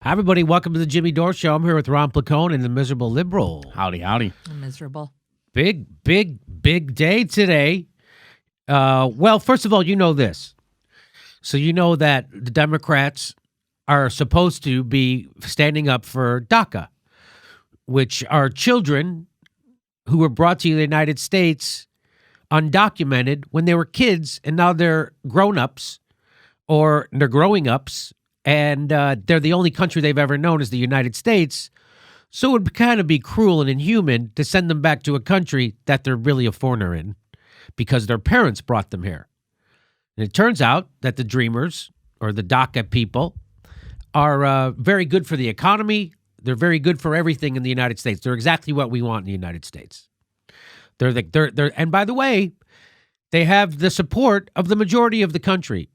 Hi, everybody. Welcome to the Jimmy Dore Show. I'm here with Ron Placone and the Miserable Liberal. Howdy, howdy. I'm miserable. Big day today. Well, first of all, you know this. So you know that the Democrats are supposed to be standing up for DACA, which are children who were brought to the United States undocumented when they were kids, and now they're grown-ups or they're growing ups. And they're the only country they've ever known is the United States. So it would kind of be cruel and inhuman to send them back to a country that they're really a foreigner in because their parents brought them here. And it turns out that the Dreamers, or the DACA people, are very good for the economy. They're very good for everything in the United States. They're exactly what we want in the United States. And by the way, they have the support of the majority of the country.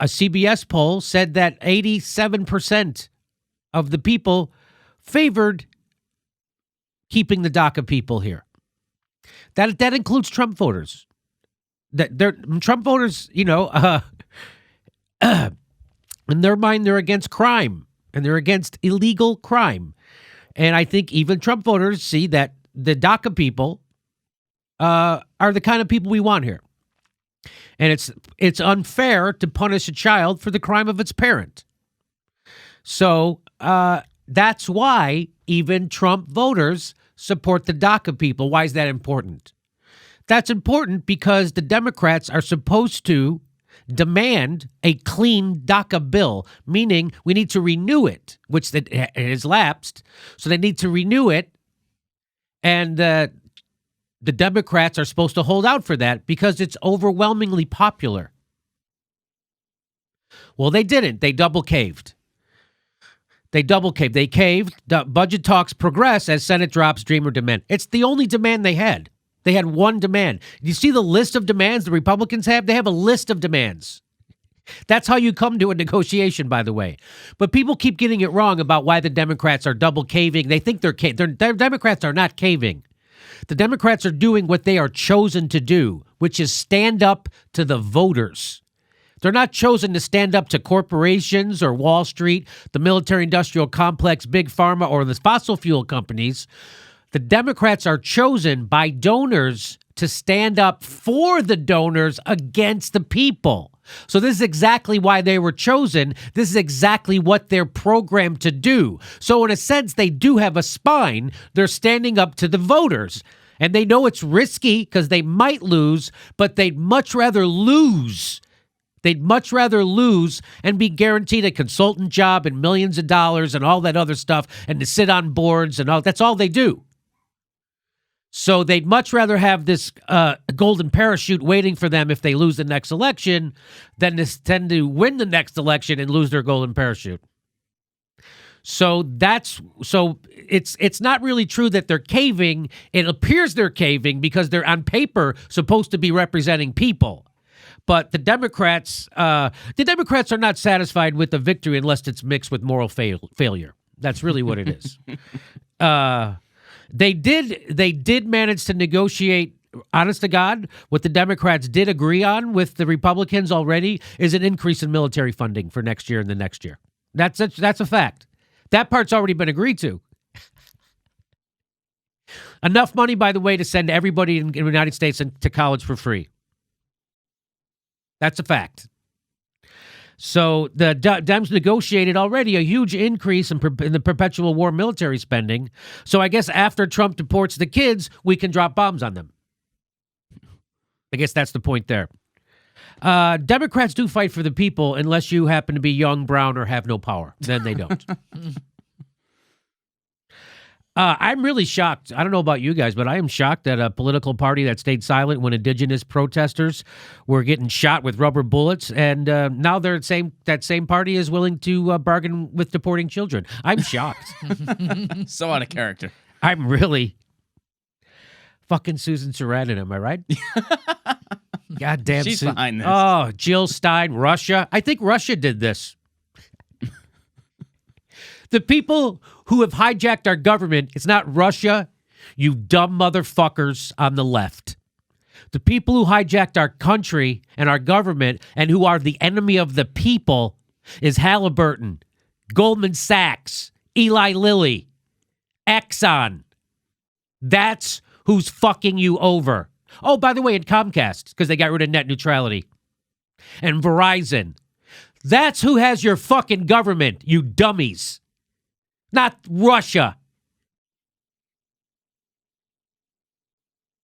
A CBS poll said that 87% of the people favored keeping the DACA people here. That includes Trump voters. Trump voters, in their mind, they're against crime and they're against illegal crime. And I think even Trump voters see that the DACA people are the kind of people we want here. And it's unfair to punish a child for the crime of its parent. So that's why even Trump voters support the DACA people. Why is that important? That's important because the Democrats are supposed to demand a clean DACA bill, meaning we need to renew it, which it has lapsed. So they need to renew it. And the Democrats are supposed to hold out for that because it's overwhelmingly popular. Well, they didn't. They double caved. They caved. The budget talks progress as Senate drops Dreamer demand. It's the only demand they had. They had one demand. You see the list of demands the Republicans have? They have a list of demands. That's how you come to a negotiation, by the way. But people keep getting it wrong about why the Democrats are double caving. They think their Democrats are not caving. The Democrats are doing what they are chosen to do, which is stand up to the voters. They're not chosen to stand up to corporations or Wall Street, the military-industrial complex, Big Pharma, or the fossil fuel companies. The Democrats are chosen by donors to stand up for the donors against the people. So this is exactly why they were chosen. This is exactly what they're programmed to do. So in a sense, they do have a spine. They're standing up to the voters. And they know it's risky because they might lose, but they'd much rather lose. They'd much rather lose and be guaranteed a consultant job and millions of dollars and all that other stuff and to sit on boards and all. That's all they do. So they'd much rather have this golden parachute waiting for them if they lose the next election than to tend to win the next election and lose their golden parachute. So it's not really true that they're caving. It appears they're caving because they're on paper supposed to be representing people. But the Democrats are not satisfied with the victory unless it's mixed with moral failure. That's really what it is. They did manage to negotiate, honest to God, what the Democrats did agree on with the Republicans already is an increase in military funding for next year and the next year. That's a fact. That part's already been agreed to. Enough money, by the way, to send everybody in the United States to college for free. That's a fact. So the Dems negotiated already a huge increase in the perpetual war military spending. So I guess after Trump deports the kids, we can drop bombs on them. I guess that's the point there. Democrats do fight for the people unless you happen to be young, brown, or have no power. Then they don't. I'm really shocked. I don't know about you guys, but I am shocked that a political party that stayed silent when indigenous protesters were getting shot with rubber bullets, and now that same party is willing to bargain with deporting children. I'm shocked. So out of character. I'm really fucking Susan Sarandon, am I right? Goddamn. She's behind this. Oh, Jill Stein, Russia. I think Russia did this. The people who have hijacked our government, it's not Russia, you dumb motherfuckers on the left. The people who hijacked our country and our government and who are the enemy of the people is Halliburton, Goldman Sachs, Eli Lilly, Exxon. That's who's fucking you over. Oh, by the way, and Comcast, because they got rid of net neutrality. And Verizon. That's who has your fucking government, you dummies. Not Russia.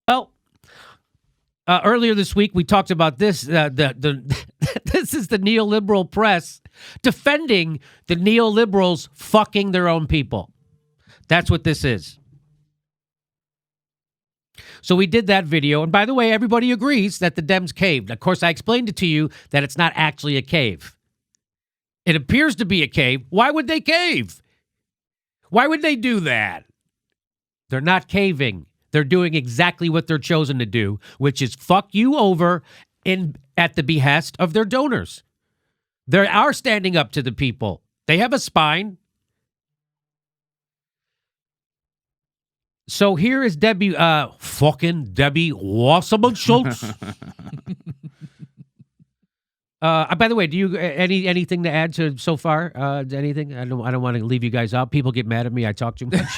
Well, earlier this week we talked about this. This is the neoliberal press defending the neoliberals fucking their own people. That's what this is. So we did that video, and by the way, everybody agrees that the Dems caved. Of course, I explained it to you that it's not actually a cave. It appears to be a cave. Why would they cave? Why would they do that? They're not caving. They're doing exactly what they're chosen to do, which is fuck you over at the behest of their donors. They are standing up to the people. They have a spine. So here is Debbie, fucking Debbie Wasserman Schultz. By the way, do you anything to add to so far? Anything? I don't want to leave you guys out. People get mad at me. I talk too much.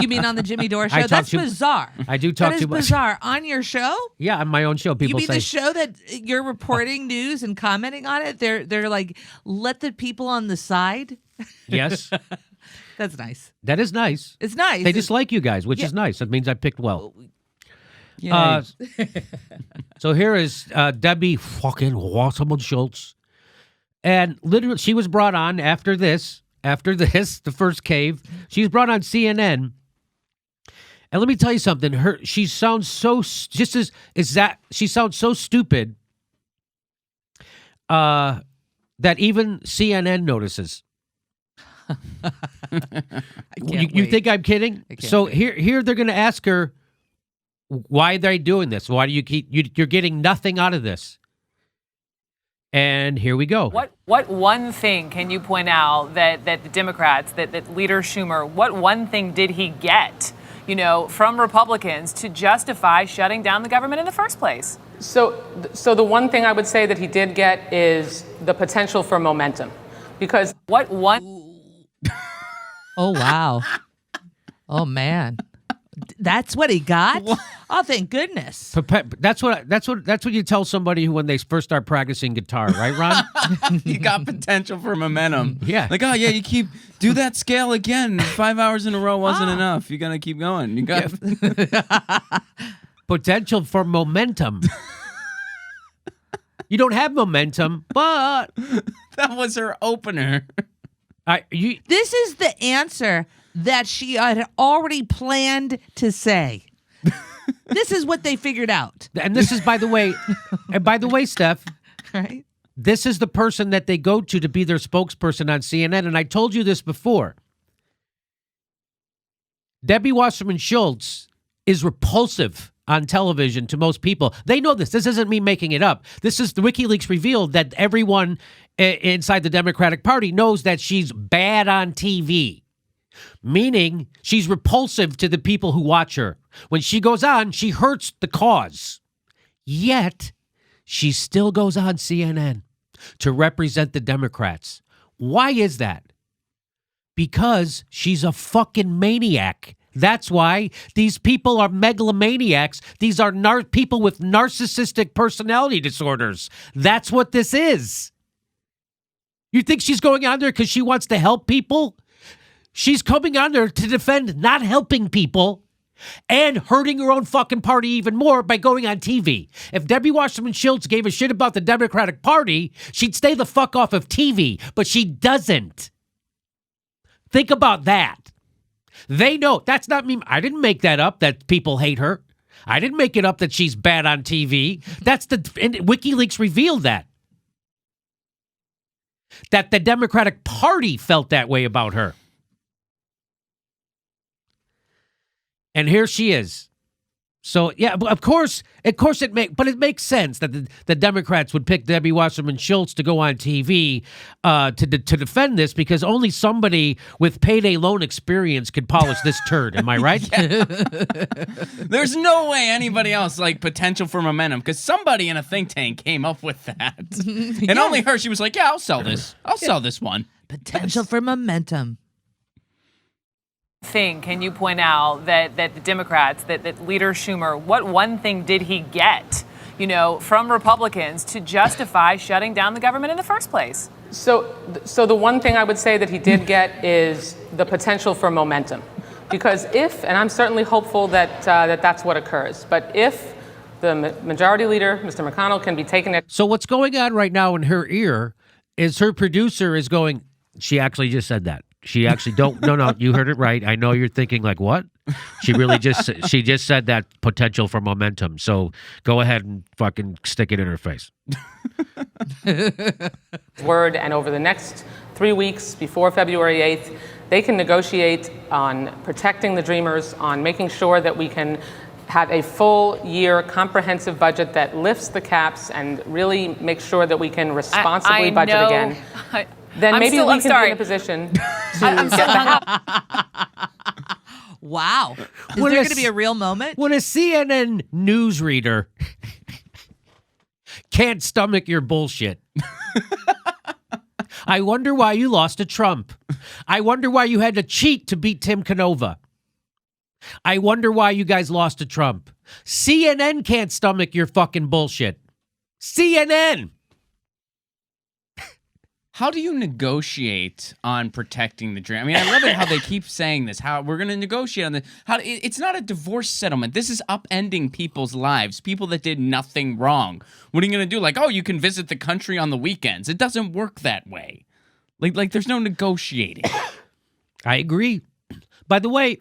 You mean on the Jimmy Dore show? That's bizarre. I do talk too much. That is bizarre. On your show? Yeah, on my own show. People you mean say the show that you're reporting news and commenting on it? They're like, let the people on the side. Yes. That's nice. That is nice. It's nice. They dislike you guys, which is nice. That means I picked well. So here is Debbie fucking Wasserman Schultz. And literally, she was brought on after this, the first cave. She was brought on CNN. And let me tell you something. She sounds so, she sounds so stupid that even CNN notices. You think I'm kidding? So here they're going to ask her, why are they doing this? Why do you keep you're getting nothing out of this? And here we go. What one thing can you point out that the Democrats, that Leader Schumer, what one thing did he get, from Republicans to justify shutting down the government in the first place? So the one thing I would say that he did get is the potential for momentum, because Oh wow. Oh man. That's what he got? Oh, thank goodness. That's what you tell somebody who when they first start practicing guitar, right, Ron? You got potential for momentum. Yeah. Like, oh yeah, you do that scale again. 5 hours in a row wasn't enough. You gotta keep going. You got potential for momentum. You don't have momentum, but that was her opener. This is the answer that she had already planned to say. This is what they figured out. And this is, by the way, Steph, right? This is the person that they go to be their spokesperson on CNN. And I told you this before. Debbie Wasserman Schultz is repulsive on television to most people. They know this. This isn't me making it up. This is the WikiLeaks revealed that everyone inside the Democratic Party knows that she's bad on TV. Meaning she's repulsive to the people who watch her. When she goes on, she hurts the cause. Yet, she still goes on CNN to represent the Democrats. Why is that? Because she's a fucking maniac. That's why these people are megalomaniacs. These are people with narcissistic personality disorders. That's what this is. You think she's going on there because she wants to help people? She's coming on there to defend not helping people and hurting her own fucking party even more by going on TV. If Debbie Wasserman Schultz gave a shit about the Democratic Party, she'd stay the fuck off of TV, but she doesn't. Think about that. They know. That's not me. I didn't make that up, that people hate her. I didn't make it up that she's bad on TV. And WikiLeaks revealed that. That the Democratic Party felt that way about her. And here she is. So, yeah, of course it makes sense that the Democrats would pick Debbie Wasserman Schultz to go on TV to defend this, because only somebody with payday loan experience could polish this turd. Am I right? There's no way anybody else potential for momentum, because somebody in a think tank came up with that. And only her, she was like, yeah, I'll sell this. I'll sell this one. Potential for momentum. Thing, can you point out that the Democrats, that Leader Schumer, what one thing did he get, from Republicans to justify shutting down the government in the first place? So the one thing I would say that he did get is the potential for momentum. Because and I'm certainly hopeful that that's what occurs, but if the majority leader, Mr. McConnell, can be taken at... So what's going on right now in her ear is her producer is going, she actually just said that. She actually no, you heard it right. I know you're thinking like, what? She just said that potential for momentum. So go ahead and fucking stick it in her face. Word, and over the next 3 weeks before February 8th, they can negotiate on protecting the Dreamers, on making sure that we can have a full year comprehensive budget that lifts the caps and really makes sure that we can responsibly budget again. Then maybe we can be in a position to Wow. Is there going to be a real moment? When a CNN newsreader can't stomach your bullshit. I wonder why you lost to Trump. I wonder why you had to cheat to beat Tim Canova. I wonder why you guys lost to Trump. CNN can't stomach your fucking bullshit. CNN. How do you negotiate on protecting the dream? I mean, I love it how they keep saying this, how we're going to negotiate on this. It's not a divorce settlement. This is upending people's lives, people that did nothing wrong. What are you going to do? Like, oh, you can visit the country on the weekends. It doesn't work that way. Like there's no negotiating. I agree. By the way,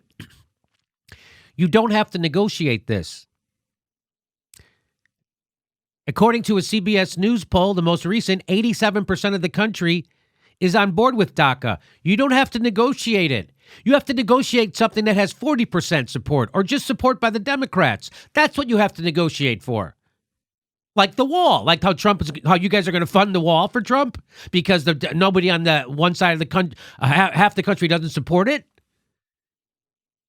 you don't have to negotiate this. According to a CBS News poll, the most recent, 87% of the country is on board with DACA. You don't have to negotiate it. You have to negotiate something that has 40% support or just support by the Democrats. That's what you have to negotiate for. Like the wall, like how you guys are going to fund the wall for Trump because nobody on the one side of the country, half the country doesn't support it.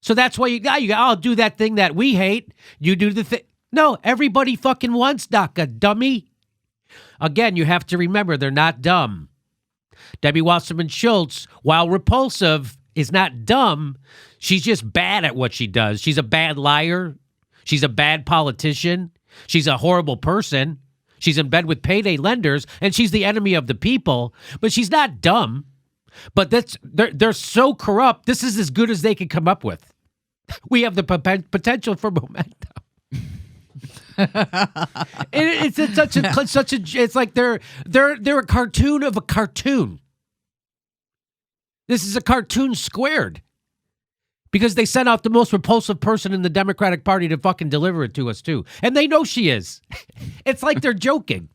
So that's why I'll do that thing that we hate. You do the thing. No, everybody fucking wants DACA, dummy. Again, you have to remember they're not dumb. Debbie Wasserman Schultz, while repulsive, is not dumb. She's just bad at what she does. She's a bad liar. She's a bad politician. She's a horrible person. She's in bed with payday lenders, and she's the enemy of the people. But she's not dumb. But they're so corrupt. This is as good as they can come up with. We have the potential for momentum. It's like they're a cartoon of a cartoon. This is a cartoon squared because they sent out the most repulsive person in the Democratic Party to fucking deliver it to us too, and they know she is. It's like they're joking.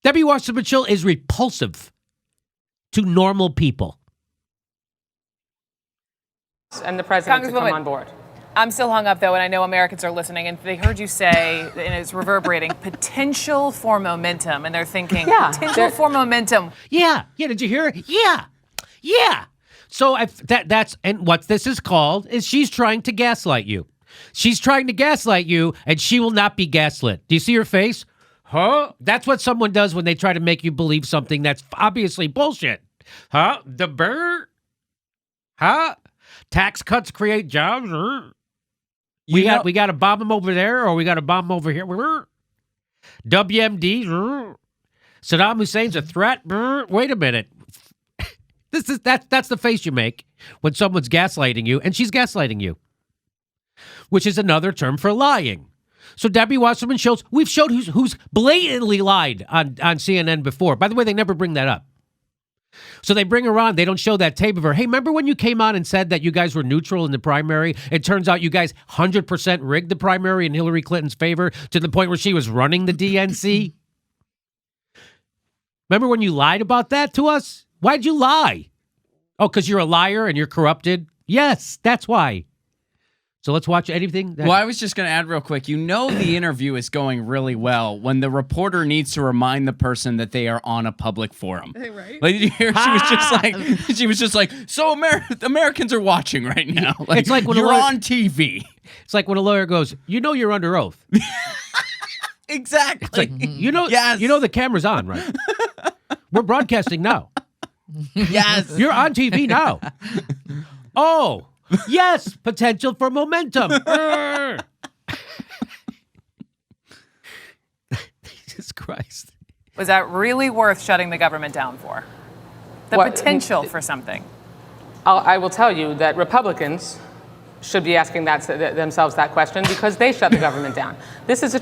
Debbie Wasserman Schultz is repulsive to normal people. And the president to come on board. I'm still hung up, though, and I know Americans are listening, and they heard you say, and it's reverberating, potential for momentum, and they're thinking, potential for momentum. Yeah, did you hear it? Yeah. So that's what this is called is she's trying to gaslight you. She's trying to gaslight you, and she will not be gaslit. Do you see her face? Huh? That's what someone does when they try to make you believe something that's obviously bullshit. Huh? The bird? Huh? Tax cuts create jobs? We got to bomb them over there, or we got to bomb them over here. WMD. Saddam Hussein's a threat. Wait a minute. That's the face you make when someone's gaslighting you, and she's gaslighting you, which is another term for lying. So Debbie Wasserman Schultz, we've showed who's blatantly lied on CNN before. By the way, they never bring that up. So they bring her on. They don't show that tape of her. Hey, remember when you came on and said that you guys were neutral in the primary? It turns out you guys 100% rigged the primary in Hillary Clinton's favor to the point where she was running the DNC? Remember when you lied about that to us? Why'd you lie? Oh, because you're a liar and you're corrupted? Yes, that's why. So let's watch anything. Well, I was just going to add real quick. The interview is going really well when the reporter needs to remind the person that they are on a public forum. Right? Like, did you hear? She was just like, so Americans are watching right now. Like, it's like when you're on TV. It's like when a lawyer goes, you're under oath. Exactly. It's like, yes. The camera's on, right? We're broadcasting now. Yes. You're on TV now. Oh, yes, potential for momentum. Jesus Christ. Was that really worth shutting the government down for? The What- potential for something. I will tell you that Republicans should be asking themselves that question because they shut the government down. This is a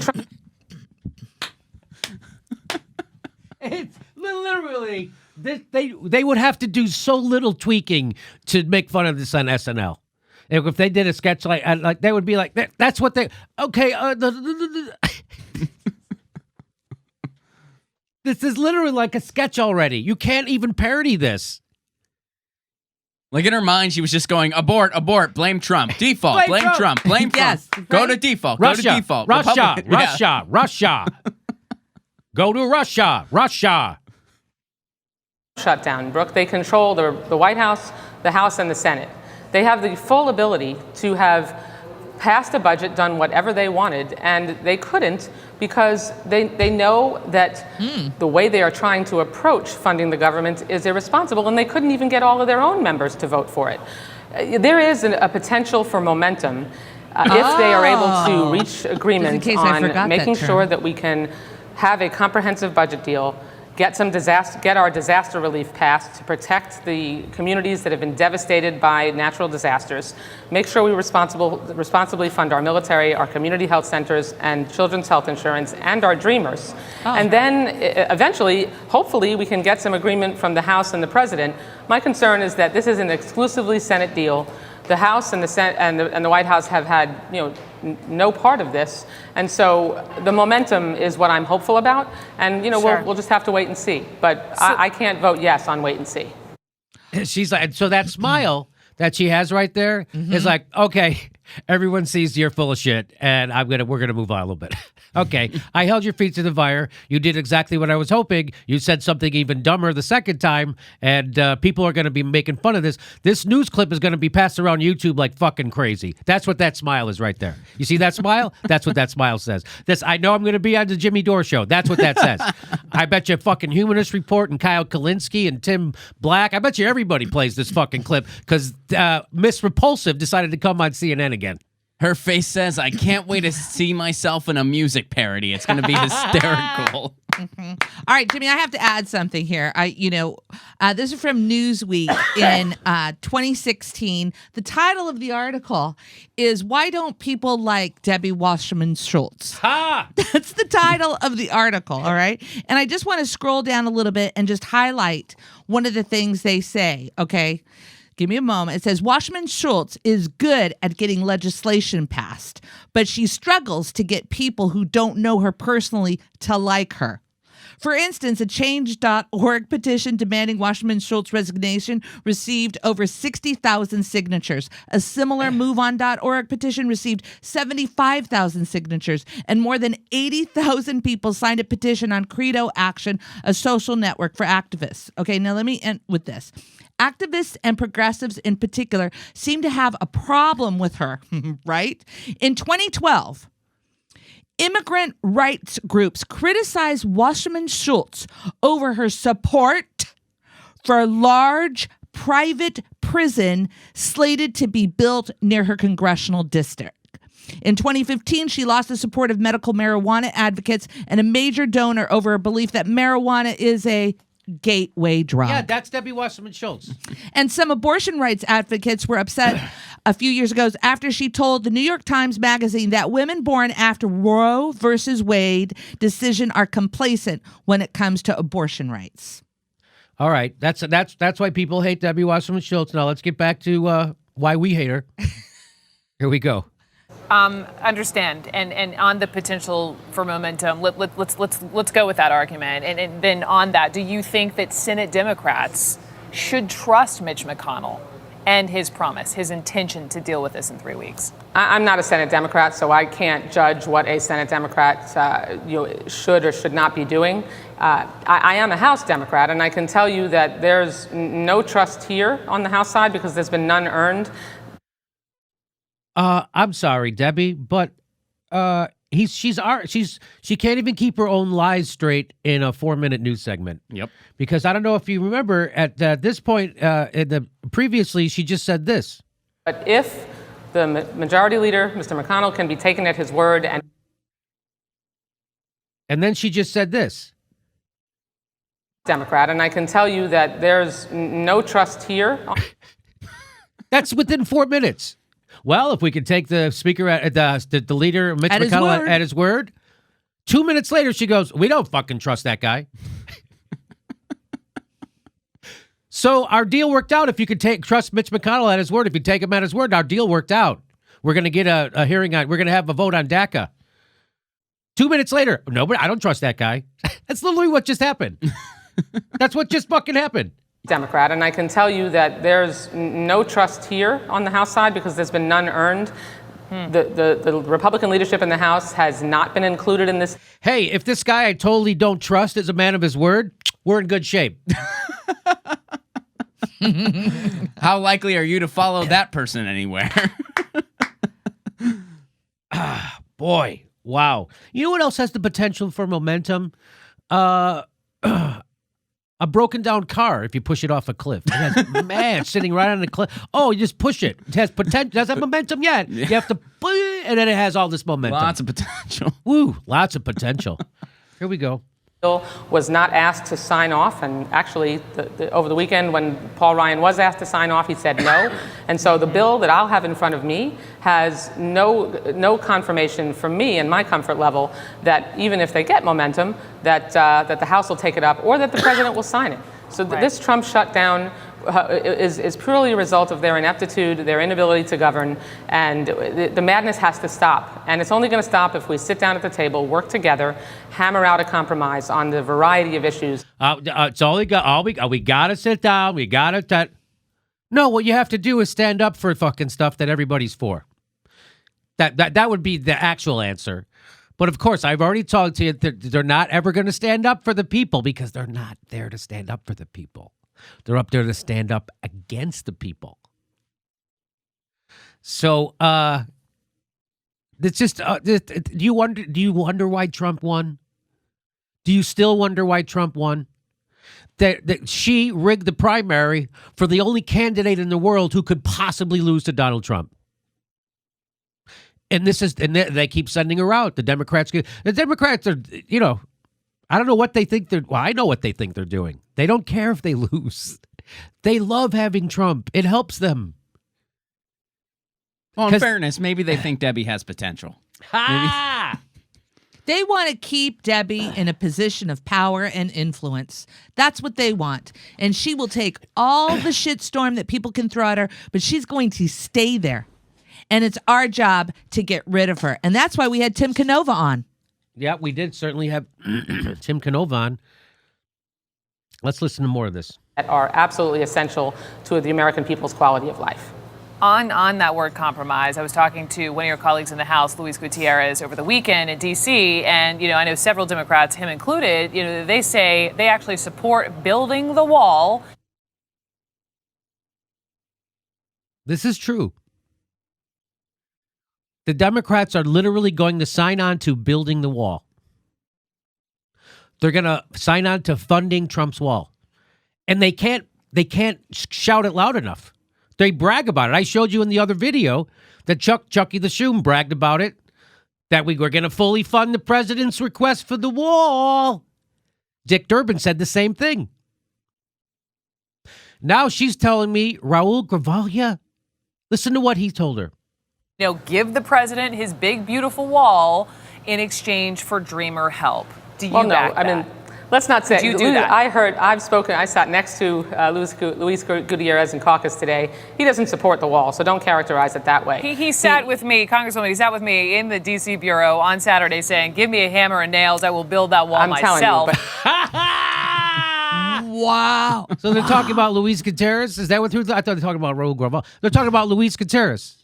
It's literally, they would have to do so little tweaking to make fun of this on SNL. If they did a sketch like they would be like, that's what they, okay. This is literally like a sketch already. You can't even parody this. Like in her mind, she was just going, abort, blame Trump, default, blame Trump, blame Yes, Trump. Go right? to default, Russia, go to default. Russia, Republican- Yeah. Russia, Russia. Go to Russia, Russia. shutdown, Brooke. They control the White House, the House, and the Senate. They have the full ability to have passed a budget, done whatever they wanted, and they couldn't because they know that the way they are trying to approach funding the government is irresponsible, and they couldn't even get all of their own members to vote for it. There is a potential for momentum if they are able to reach agreement case I forgot on that making term. sure that we can have a comprehensive budget deal, get our disaster relief passed to protect the communities that have been devastated by natural disasters, make sure we responsibly fund our military, our community health centers, and children's health insurance, and our dreamers. And then eventually, hopefully, we can get some agreement from the House and the President. My concern is that this is an exclusively Senate deal. The House and the Senate and the White House have had, no part of this, and so the momentum is what I'm hopeful about. And Sure. we'll just have to wait and see. But I can't vote yes on wait and see. She's like, so that smile that she has right there is like, okay, everyone sees you're full of shit, and we're gonna move on a little bit. Okay, I held your feet to the fire. You did exactly what I was hoping. You said something even dumber the second time, and people are gonna be making fun of this. This news clip is gonna be passed around YouTube like fucking crazy. That's what that smile is right there. You see that smile? That's what that smile says. I know I'm gonna be on the Jimmy Dore show. That's what that says. I bet you fucking Humanist Report and Kyle Kalinske and Tim Black. I bet you everybody plays this fucking clip because Miss Repulsive decided to come on CNN again. Her face says, I can't wait to see myself in a music parody. It's going to be hysterical. All right, Jimmy, I have to add something here. This is from Newsweek in 2016. The title of the article is "Why Don't People Like Debbie Wasserman Schultz?" Ha! That's the title of the article, all right? And I just want to scroll down a little bit and just highlight one of the things they say, okay? Give me a moment. It says, Wasserman Schultz is good at getting legislation passed, but she struggles to get people who don't know her personally to like her. For instance, a Change.org petition demanding Wasserman Schultz's resignation received over 60,000 signatures. A similar MoveOn.org petition received 75,000 signatures, and more than 80,000 people signed a petition on Credo Action, a social network for activists. Okay, now let me end with this. Activists and progressives in particular seem to have a problem with her, right? In 2012, immigrant rights groups criticized Wasserman Schultz over her support for a large private prison slated to be built near her congressional district. In 2015, she lost the support of medical marijuana advocates and a major donor over a belief that marijuana is a gateway drug. Yeah, that's Debbie Wasserman Schultz. And some abortion rights advocates were upset a few years ago after she told the New York Times Magazine that women born after Roe versus Wade decision are complacent when it comes to abortion rights. All right, that's why people hate Debbie Wasserman Schultz. Now let's get back to why we hate her. Here we go. Understand, and on the potential for momentum, let's go with that argument. And then on that, do you think that Senate Democrats should trust Mitch McConnell and his promise, his intention to deal with this in 3 weeks? I'm not a Senate Democrat, so I can't judge what a Senate Democrat should or should not be doing. I am a House Democrat, and I can tell you that there's no trust here on the House side because there's been none earned. I'm sorry, Debbie, but She can't even keep her own lies straight in a 4-minute news segment. Yep. Because I don't know if you remember at this point previously she just said this. But if the majority leader, Mr. McConnell, can be taken at his word And then she just said this. Democrat, and I can tell you that there's no trust here. That's within 4 minutes. Well, if we could take the speaker at the leader, Mitch McConnell, at his word, 2 minutes later she goes, "We don't fucking trust that guy." So our deal worked out. If you could trust Mitch McConnell at his word, if you take him at his word, our deal worked out. We're going to get a hearing on. We're going to have a vote on DACA. 2 minutes later, no, but I don't trust that guy. That's literally what just happened. That's what just fucking happened. Democrat, and I can tell you that there's no trust here on the House side because there's been none earned. The Republican leadership in the House has not been included in this. Hey, if this guy I totally don't trust is a man of his word, we're in good shape. How likely are you to follow that person anywhere? Boy, wow. You know what else has the potential for momentum? A broken down car if you push it off a cliff. It has, man, sitting right on the cliff. Oh, you just push it. It has potential. Doesn't have momentum yet. You have to, and then it has all this momentum. Lots of potential. Woo, lots of potential. Here we go. Bill was not asked to sign off, and actually, over the weekend when Paul Ryan was asked to sign off, he said no. And so the bill that I'll have in front of me has no confirmation from me and my comfort level that even if they get momentum, that the House will take it up or that the president will sign it. So this Trump shutdown is purely a result of their ineptitude, their inability to govern, and the madness has to stop. And it's only going to stop if we sit down at the table, work together, hammer out a compromise on the variety of issues. It's all we got. We got to sit down. We got to. No, what you have to do is stand up for fucking stuff that everybody's for. That would be the actual answer. But of course, I've already talked to you that they're not ever going to stand up for the people because they're not there to stand up for the people. They're up there to stand up against the people. So, it's just. Do you wonder why Trump won? Do you still wonder why Trump won? That she rigged the primary for the only candidate in the world who could possibly lose to Donald Trump. And they keep sending her out. The Democrats are, I don't know what they think I know what they think they're doing. They don't care if they lose. They love having Trump. It helps them. Well, in fairness, maybe they think Debbie has potential. Ha! They want to keep Debbie in a position of power and influence. That's what they want. And she will take all the shitstorm that people can throw at her, but she's going to stay there. And it's our job to get rid of her. And that's why we had Tim Canova on. Yeah, we did certainly have Tim Canova on. Let's listen to more of this. That are absolutely essential to the American people's quality of life. On that word compromise, I was talking to one of your colleagues in the House, Luis Gutierrez, over the weekend in D.C., and, I know several Democrats, him included, they say they actually support building the wall. This is true. The Democrats are literally going to sign on to building the wall. They're going to sign on to funding Trump's wall. And they can't shout it loud enough. They brag about it. I showed you in the other video that Chucky the Shoom bragged about it, that we were going to fully fund the president's request for the wall. Dick Durbin said the same thing. Now she's telling me Raul Gravalia, listen to what he told her. Give the president his big, beautiful wall in exchange for Dreamer help. Do you back that? I mean, let's not say. Do you do that? I sat next to Luis Gutierrez in caucus today. He doesn't support the wall, so don't characterize it that way. He sat with me, Congresswoman, he sat with me in the D.C. bureau on Saturday saying, give me a hammer and nails, I will build that wall myself. Telling you, Wow. So they're talking about Luis Gutierrez? Is that what I thought they were talking about Raul Gravalia. They're talking about Luis Gutierrez.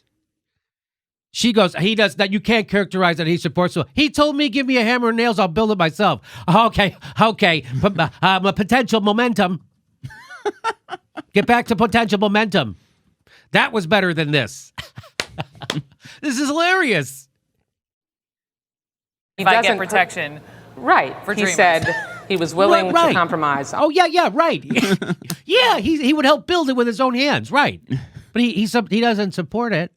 She goes, he does that. You can't characterize that he supports it. He told me, give me a hammer and nails, I'll build it myself. Okay. Potential momentum. Get back to potential momentum. That was better than this. This is hilarious. if I get doesn't- protection. Right. For he Dreamers. said he was willing Right. to compromise. Oh, yeah, right. Yeah, he would help build it with his own hands, right. But he doesn't support it.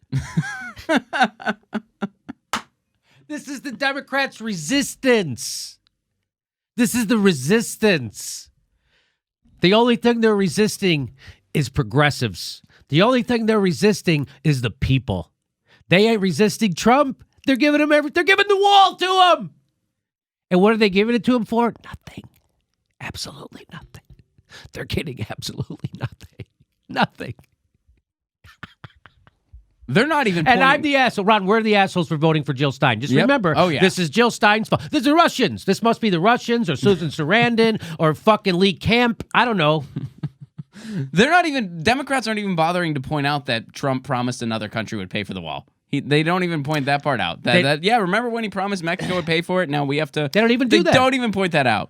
This is the Democrats' resistance. This is the resistance. The only thing they're resisting is progressives. The only thing they're resisting is the people. They ain't resisting Trump. They're giving him they're giving the wall to him. And what are they giving it to him for? Nothing. Absolutely nothing. They're getting absolutely nothing. Nothing. They're not even And pointing. I'm the asshole. Ron, we're the assholes for voting for Jill Stein. Just Yep. remember, Oh, yeah. this is Jill Stein's fault. This is the Russians. This must be the Russians or Susan Sarandon or fucking Lee Camp. I don't know. They're not even, Democrats aren't even bothering to point out that Trump promised another country would pay for the wall. They don't even point that part out. Yeah, remember when he promised Mexico would pay for it? Now we have to. They don't even do that. They don't even point that out.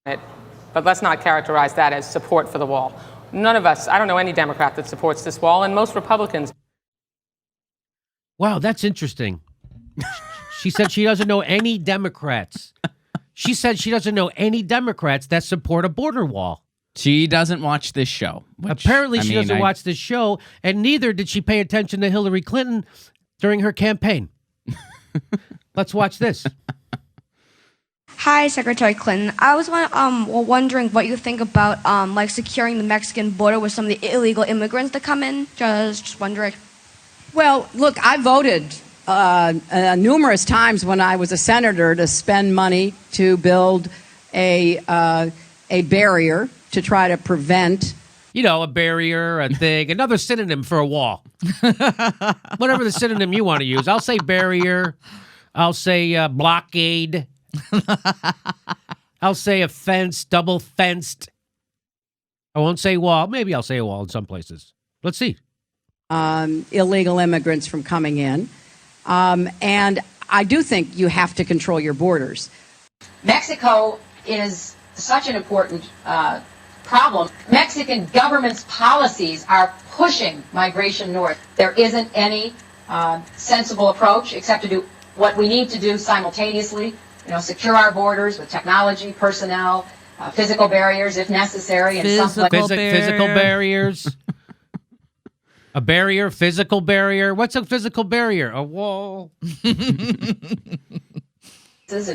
But let's not characterize that as support for the wall. None of us, I don't know any Democrat that supports this wall, and most Republicans. Wow, that's interesting. She said she doesn't know any Democrats. She said she doesn't know any Democrats that support a border wall. She doesn't watch this show. Which, Apparently, I she mean, doesn't watch this show, and neither did she pay attention to Hillary Clinton during her campaign. Let's watch this. Hi, Secretary Clinton. I was wondering what you think about like securing the Mexican border with some of the illegal immigrants that come in. Just wondering. Well, look, I voted numerous times when I was a senator to spend money to build a barrier to try to prevent. You know, a barrier, a thing, another synonym for a wall. Whatever the synonym you want to use. I'll say barrier. I'll say blockade. I'll say a fence, double fenced. I won't say wall. Maybe I'll say a wall in some places. Let's see. Illegal immigrants from coming in. And I do think you have to control your borders. Mexico is such an important problem. Mexican government's policies are pushing migration north. There isn't any sensible approach except to do what we need to do simultaneously. Secure our borders with technology, personnel, physical barriers if necessary. And Physical Physical barriers. A barrier, physical barrier. What's a physical barrier? A wall. And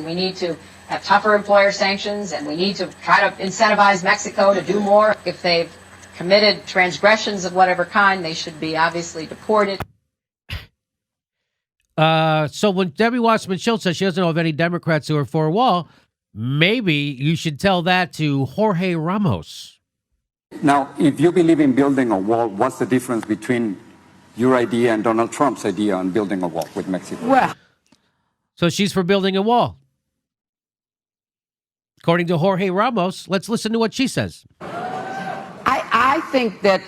we need to have tougher employer sanctions, and we need to try to incentivize Mexico to do more. If they've committed transgressions of whatever kind, they should be obviously deported. So when Debbie Wasserman Schultz says she doesn't know of any Democrats who are for a wall, maybe you should tell that to Jorge Ramos. Now, if you believe in building a wall, what's the difference between your idea and Donald Trump's idea on building a wall with Mexico? Well, So she's for building a wall. According to Jorge Ramos, let's listen to what she says. I think that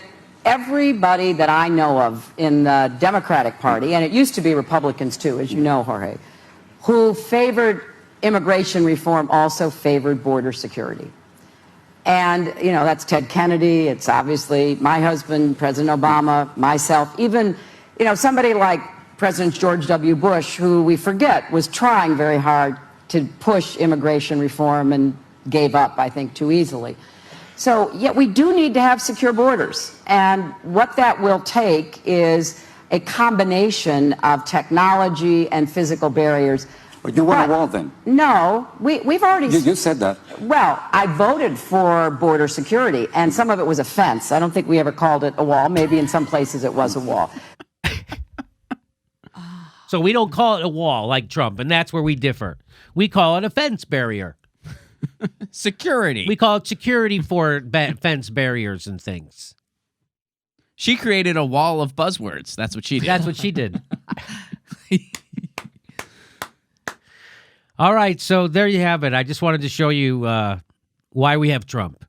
everybody that I know of in the Democratic Party, and it used to be Republicans too, as you know, Jorge, who favored immigration reform also favored border security. And, that's Ted Kennedy. It's obviously my husband, President Obama, myself, even, somebody like President George W. Bush, who we forget was trying very hard to push immigration reform and gave up, I think, too easily. So, yet we do need to have secure borders. And what that will take is a combination of technology and physical barriers. Well, you want a wall then? No, we've already... You said that. Well, I voted for border security, and some of it was a fence. I don't think we ever called it a wall. Maybe in some places it was a wall. So we don't call it a wall like Trump, and that's where we differ. We call it a fence barrier. Security. We call it security for fence barriers and things. She created a wall of buzzwords. That's what she did. That's what she did. All right, so there you have it. I just wanted to show you why we have Trump.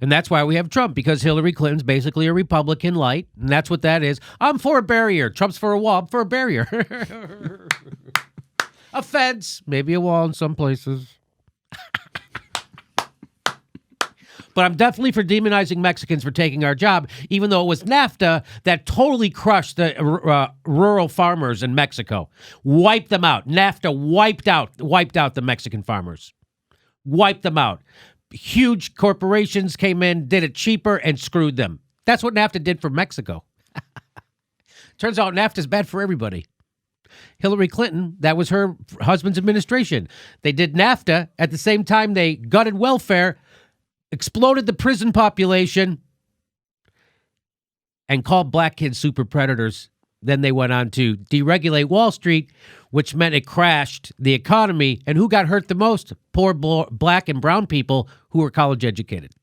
And that's why we have Trump, because Hillary Clinton's basically a Republican light, and that's what that is. I'm for a barrier. Trump's for a wall. I'm for a barrier. A fence, maybe a wall in some places. But I'm definitely for demonizing Mexicans for taking our job, even though it was NAFTA that totally crushed the rural farmers in Mexico. Wiped them out. NAFTA wiped out the Mexican farmers. Wiped them out. Huge corporations came in, did it cheaper, and screwed them. That's what NAFTA did for Mexico. Turns out NAFTA's bad for everybody. Hillary Clinton, that was her husband's administration. They did NAFTA. At the same time, they gutted welfare, exploded the prison population, and called black kids super predators. Then they went on to deregulate Wall Street, which meant it crashed the economy. And who got hurt the most? Poor black and brown people who were college educated.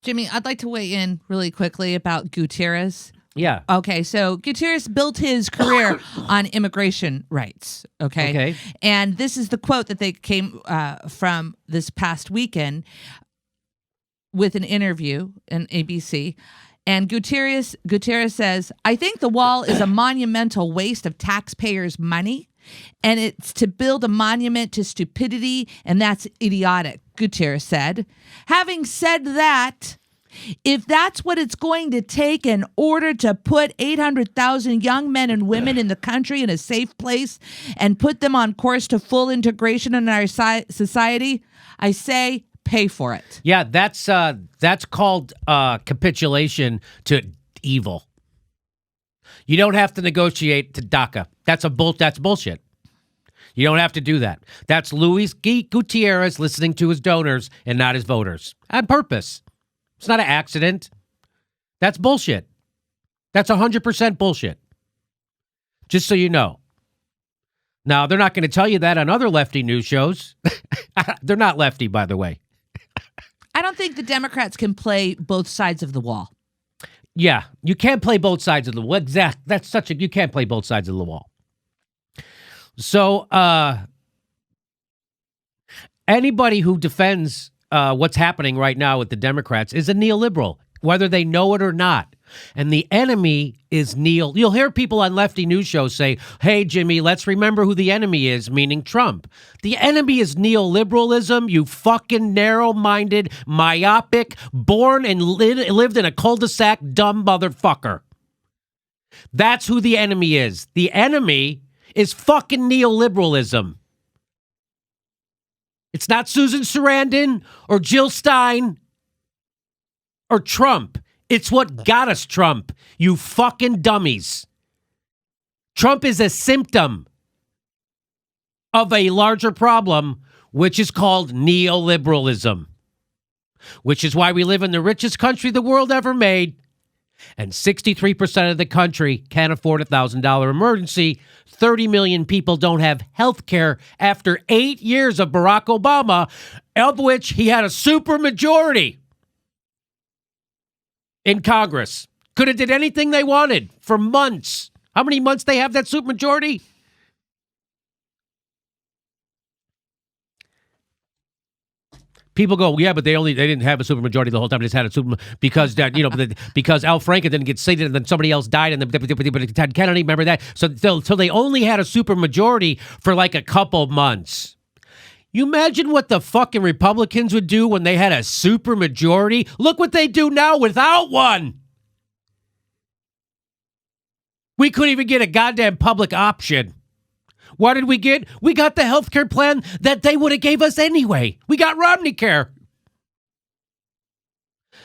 Jimmy, I'd like to weigh in really quickly about Gutierrez. Yeah. Okay, so Gutierrez built his career on immigration rights. Okay. And this is the quote that they came from this past weekend with an interview in ABC. And Gutierrez says, I think the wall is a monumental waste of taxpayers' money, and it's to build a monument to stupidity, and that's idiotic, Gutierrez said. Having said that, if that's what it's going to take in order to put 800,000 young men and women in the country in a safe place and put them on course to full integration in our society, I say pay for it. Yeah, that's called capitulation to evil. You don't have to negotiate to DACA. That's bullshit. You don't have to do that. That's Luis Gutierrez listening to his donors and not his voters on purpose. It's not an accident. That's bullshit. That's 100% bullshit. Just so you know. Now, they're not going to tell you that on other lefty news shows. They're not lefty, by the way. I don't think the Democrats can play both sides of the wall. Yeah, you can't play both sides of the wall. You can't play both sides of the wall. So, anybody who defends what's happening right now with the Democrats is a neoliberal, whether they know it or not. And the enemy is You'll hear people on lefty news shows say, hey, Jimmy, let's remember who the enemy is, meaning Trump. The enemy is neoliberalism, you fucking narrow-minded, myopic, born and lived in a cul-de-sac dumb motherfucker. That's who the enemy is. The enemy is fucking neoliberalism. It's not Susan Sarandon or Jill Stein or Trump. It's what got us Trump, you fucking dummies. Trump is a symptom of a larger problem, which is called neoliberalism, which is why we live in the richest country the world ever made, and 63% of the country can't afford a $1,000 emergency. 30 million people don't have health care after 8 years of Barack Obama, of which he had a supermajority in Congress. Could have did anything they wanted for months. How many months they have that supermajority? People go, yeah, but they didn't have a supermajority the whole time. They just had a super because that because Al Franken didn't get seated and then somebody else died and then Ted Kennedy, remember that? So they only had a supermajority for like a couple months. You imagine what the fucking Republicans would do when they had a supermajority? Look what they do now without one. We couldn't even get a goddamn public option. What did we get? We got the healthcare plan that they would have gave us anyway. We got Romney Care.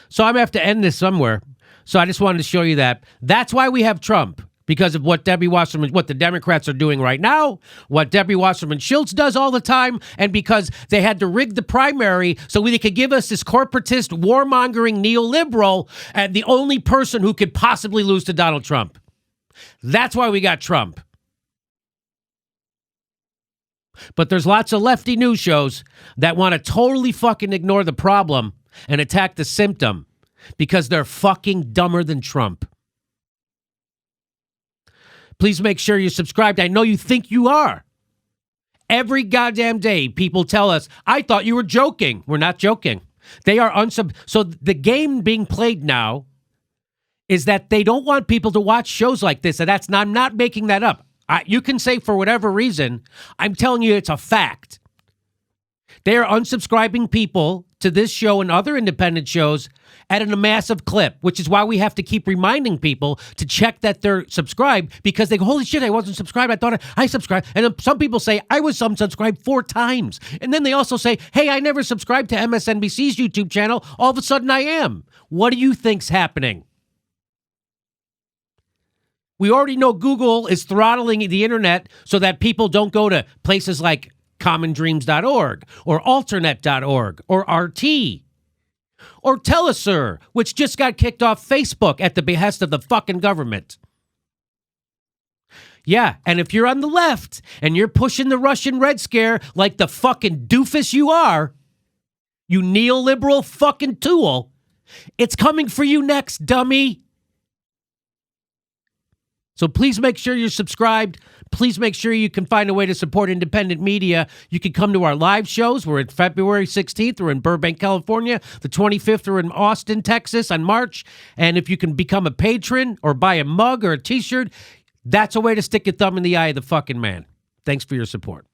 So I'm going to have to end this somewhere. So I just wanted to show you that. That's why we have Trump. Because of what the Democrats are doing right now, what Debbie Wasserman Schultz does all the time, and because they had to rig the primary so they could give us this corporatist, warmongering neoliberal, and the only person who could possibly lose to Donald Trump. That's why we got Trump. But there's lots of lefty news shows that want to totally fucking ignore the problem and attack the symptom because they're fucking dumber than Trump. Please make sure you're subscribed. I know you think you are. Every goddamn day, people tell us, I thought you were joking. We're not joking. They are So the game being played now is that they don't want people to watch shows like this. And I'm not making that up. You can say for whatever reason. I'm telling you it's a fact. They are unsubscribing people to this show and other independent shows at a massive clip, which is why we have to keep reminding people to check that they're subscribed, because they go, holy shit, I wasn't subscribed. I thought I subscribed. And then some people say, I was unsubscribed 4 times. And then they also say, hey, I never subscribed to MSNBC's YouTube channel. All of a sudden I am. What do you think's happening? We already know Google is throttling the internet so that people don't go to places like commondreams.org or alternate.org or RT. Or Telesur, which just got kicked off Facebook at the behest of the fucking government. Yeah, and if you're on the left and you're pushing the Russian Red Scare like the fucking doofus you are, you neoliberal fucking tool, it's coming for you next, dummy. So please make sure you're subscribed. Please make sure you can find a way to support independent media. You can come to our live shows. We're at February 16th. We're in Burbank, California. The 25th, we're in Austin, Texas on March. And if you can become a patron or buy a mug or a t-shirt, that's a way to stick your thumb in the eye of the fucking man. Thanks for your support.